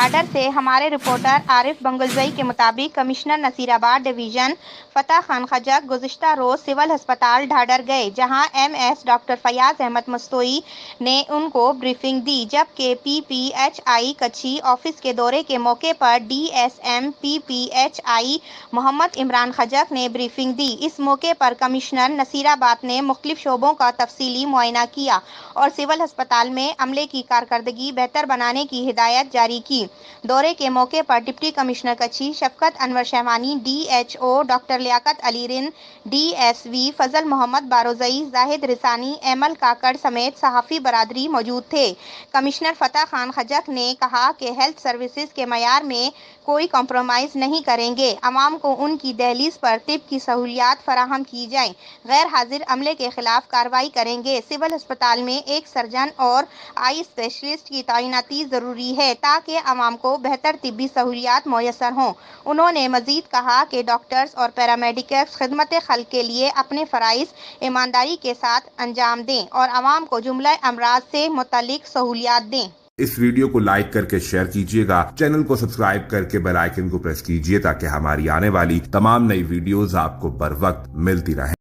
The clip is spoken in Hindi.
ढाडर से हमारे रिपोर्टर आरिफ बंगुलजई के मुताबिक कमिश्नर नसीराबाद डिवीज़न फतह खान खजक गुज़िश्ता रोज़ सिविल अस्पताल ढाडर गए, जहां एमएस डॉक्टर फयाज अहमद मस्तोई ने उनको ब्रीफिंग दी, जबकि पीपीएचआई कच्छी ऑफिस के दौरे के मौके पर डीएसएम पीपीएचआई मोहम्मद इमरान खजक ने ब्रीफिंग दी। इस मौके पर कमिश्नर नसीराबाद ने मुख्तलिफ शोबों का तफसीली मुआयना किया और सिविल अस्पताल में अमले की कारकर्दगी बेहतर बनाने की हिदायत जारी की। दौरे के मौके पर डिप्टी कमिश्नर कच्छी शफकत अनवर शहवानी, डीएचओ डॉक्टर लियाकत अली रिन, डीएसवी फजल मोहम्मद बारोजई, जाहिद रिसानी, एमल काकड़ समेत सहाफ़ी बरादरी मौजूद थे। कमिश्नर फतह खान खजक ने कहा कि हेल्थ सर्विसेज के मयार में कोई कॉम्प्रोमाइज़ नहीं करेंगे। अवाम को उनकी दहलीज पर तिब की सहूलियात फराहम की जाएँ। गैर हाजिर अमले के खिलाफ कार्रवाई करेंगे। सिविल अस्पताल में एक सर्जन और आई स्पेशलिस्ट की तैनाती ज़रूरी है ताकि अवाम को बेहतर तिब्बी सहूलियात मुयस्सर हों। उन्होंने मज़ीद कहा कि डॉक्टर्स और पैरामेडिक्स खिदमत खल्क के लिए अपने फ़राइज़ ईमानदारी के साथ अंजाम दें और अवाम को जुमला अमराज से मुतल्लिक सहूलियात दें। इस वीडियो को लाइक करके शेयर कीजिएगा, चैनल को सब्सक्राइब करके बेल आइकन को प्रेस कीजिए ताकि हमारी आने वाली तमाम नई वीडियोस आपको बर वक्त मिलती रहे।